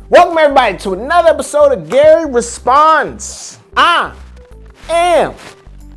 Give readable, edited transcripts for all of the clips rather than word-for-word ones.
Welcome everybody to another episode of Gary Responds. I am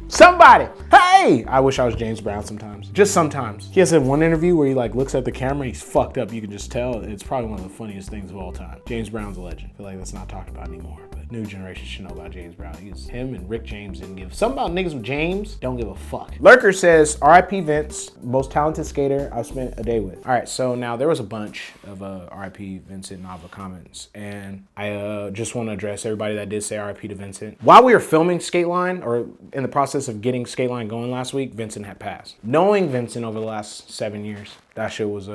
somebody. Hey! I wish I was James Brown sometimes. Just sometimes. He has that one interview where he like looks at the camera, he's fucked up. You can just tell. It's probably one of the funniest things of all time. James Brown's a legend. I feel like that's not talked about anymore. New generation should know about James Brown. Him and Rick James didn't give something about niggas with James. Don't give a fuck. Lurker says, R.I.P. Vince, most talented skater I've spent a day with. All right, so now there was a bunch of R.I.P. Vincent Nava comments, and I just want to address everybody that did say R.I.P. to Vincent. While we were filming SKATELINE, or in the process of getting SKATELINE going last week, Vincent had passed. Knowing Vincent over the last 7 years, that shit was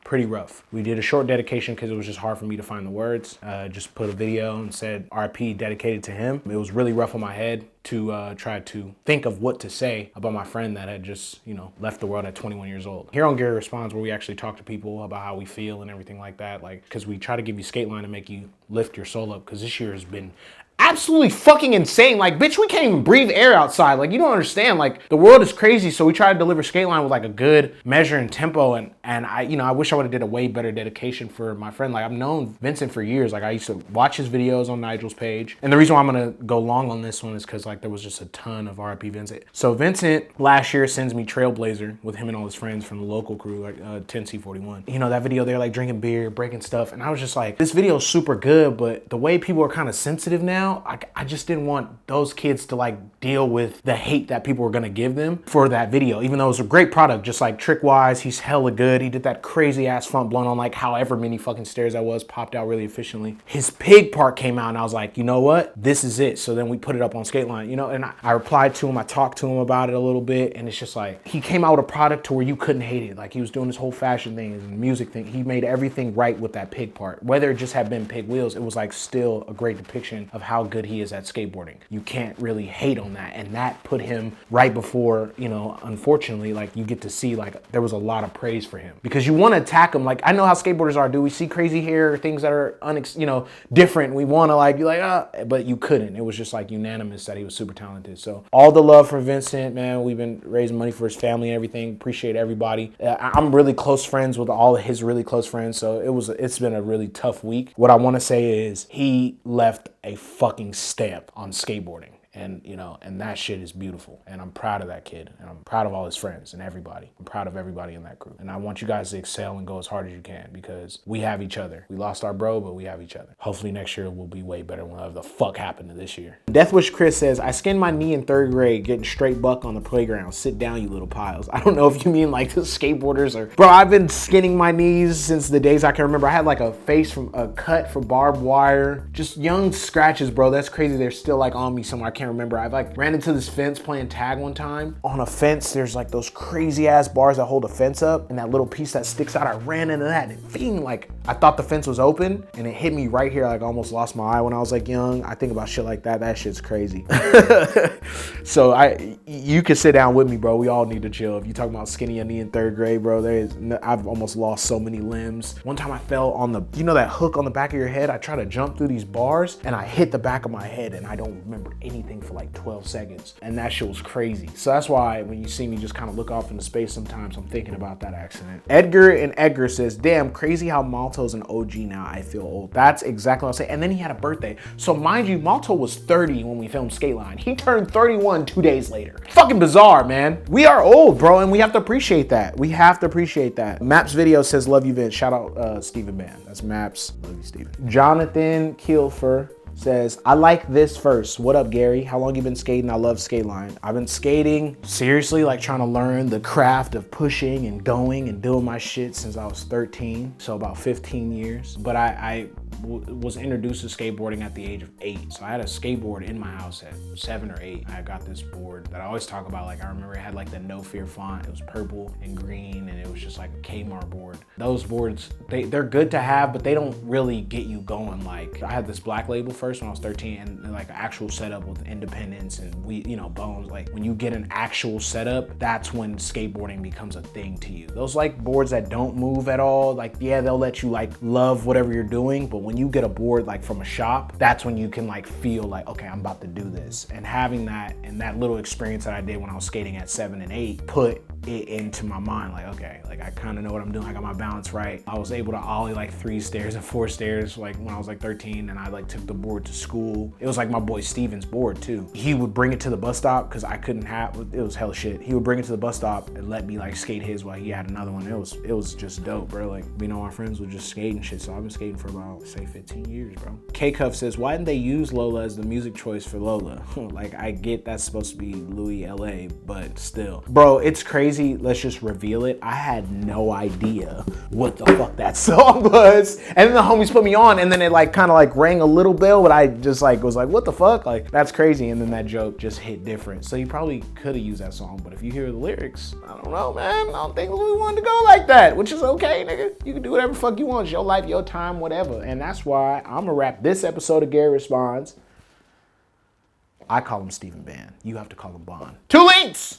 pretty rough. We did a short dedication because it was just hard for me to find the words. Just put a video and said RP dedicated to him. It was really rough on my head to try to think of what to say about my friend that had just, you know, left the world at 21 years old. Here on Gary Responds, where we actually talk to people about how we feel and everything like that, like, because we try to give you SKATELINE to make you lift your soul up, because this year has been absolutely fucking insane. Like, bitch, we can't even breathe air outside. Like, you don't understand. Like, the world is crazy, so we try to deliver SKATELINE with like a good measure and tempo, and I, you know, I wish I would have did a way better dedication for my friend. Like, I've known Vincent for years. Like, I used to watch his videos on Nigel's page, and the reason why I'm gonna go long on this one is because like there was just a ton of RIP Vincent. So Vincent last year sends me Trailblazer with him and all his friends from the local crew, like 10C41. You know, that video, they're like drinking beer, breaking stuff, and I was just like, this video is super good, but the way people are kind of sensitive now, I just didn't want those kids to like deal with the hate that people were gonna give them for that video, even though it was a great product. Just like trick-wise, he's hella good. He did that crazy ass front blown on like however many fucking stairs that was, popped out really efficiently. His pig part came out and I was like, you know what? This is it. So then we put it up on SKATELINE, you know, and I replied to him, I talked to him about it a little bit, and it's just like, he came out with a product to where you couldn't hate it. Like, he was doing this whole fashion thing and music thing. He made everything right with that pig part. Whether it just had been pig wheels, it was like still a great depiction of how good he is at skateboarding. You can't really hate on that, and that put him right before, you know, unfortunately, like, you get to see like there was a lot of praise for him, because you want to attack him. Like, I know how skateboarders are, do we see crazy hair, things that are you know, different, we want to like be like, but you couldn't. It was just like unanimous that he was super talented. So all the love for Vincent, man. We've been raising money for his family and everything. Appreciate everybody. I'm really close friends with all of his really close friends, so it's been a really tough week. What I want to say is he left a fucking stamp on skateboarding. And, you know, and that shit is beautiful. And I'm proud of that kid. And I'm proud of all his friends and everybody. I'm proud of everybody in that group. And I want you guys to excel and go as hard as you can, because we have each other. We lost our bro, but we have each other. Hopefully next year will be way better than whatever the fuck happened to this year. Deathwish Chris says, I skinned my knee in 3rd grade getting straight buck on the playground. Sit down, you little piles. I don't know if you mean like the skateboarders or... Bro, I've been skinning my knees since the days I can remember. I had like a face from a cut for barbed wire. Just young scratches, bro. That's crazy. They're still like on me somewhere. I can't remember. I've like ran into this fence playing tag one time. On a fence, there's like those crazy ass bars that hold a fence up, and that little piece that sticks out, I ran into that, and it feeling like I thought the fence was open, and it hit me right here. Like, I almost lost my eye when I was like young. I think about shit like that. That shit's crazy. So you can sit down with me, bro. We all need to chill. If you talking about skinning your knee in 3rd grade, bro, I've almost lost so many limbs. One time I fell on the, you know that hook on the back of your head? I tried to jump through these bars, and I hit the back of my head, and I don't remember anything for like 12 seconds, and that shit was crazy. So that's why when you see me just kind of look off into space sometimes, I'm thinking about that accident. Edgar says, damn, crazy how Malto's an OG now. I feel old. That's exactly what I'm saying. And then he had a birthday. So mind you, Malto was 30 when we filmed SKATELINE. He turned 31 2 days later. Fucking bizarre, man. We are old, bro, and we have to appreciate that. We have to appreciate that. Maps Video says, love you, Vince. Shout out Steven Band. That's Maps. Love you, Steven. Jonathan Kielfer says, I like this first. What up, Gary? How long you been skating? I love SKATELINE. I've been skating seriously, like trying to learn the craft of pushing and going and doing my shit since I was 13. So about 15 years. But I was introduced to skateboarding at the age of 8. So I had a skateboard in my house at 7 or 8. I got this board that I always talk about. Like, I remember it had like the No Fear font. It was purple and green, and it was just like a Kmart board. Those boards, they're good to have, but they don't really get you going. Like, I had this Black Label first when I was 13, and like an actual setup with independence and bones. Like, when you get an actual setup, that's when skateboarding becomes a thing to you. Those like boards that don't move at all, like, yeah, they'll let you like love whatever you're doing, but when when you get a board like from a shop, that's when you can like feel like, okay, I'm about to do this. And having that and that little experience that I did when I was skating at 7 and 8 put it into my mind, like, okay, like I kind of know what I'm doing. I got my balance right. I was able to ollie like 3 stairs and 4 stairs like when I was like 13, and I like took the board to school. It was like my boy Steven's board too. He would bring it to the bus stop because I couldn't have, it was hella shit. He would bring it to the bus stop and let me like skate his while he had another one. It was just dope, bro. Like, you know, our friends would just skate and shit. So I've been skating for about, say, 15 years, bro. K-Cuff says, why didn't they use Lola as the music choice for Lola? Like, I get that's supposed to be Louie LA, but still. Bro, it's crazy. Let's just reveal it. I had no idea what the fuck that song was. And then the homies put me on, and then it like kind of like rang a little bell, but I just like was like, what the fuck? Like, that's crazy. And then that joke just hit different. So you probably could have used that song, but if you hear the lyrics, I don't know, man. I don't think Louie wanted to go like that, which is okay, nigga. You can do whatever the fuck you want. It's your life, your time, whatever. And that's why I'm gonna wrap this episode of Gary Responds. I call him Stephen Ban. You have to call him Bond. 2 links!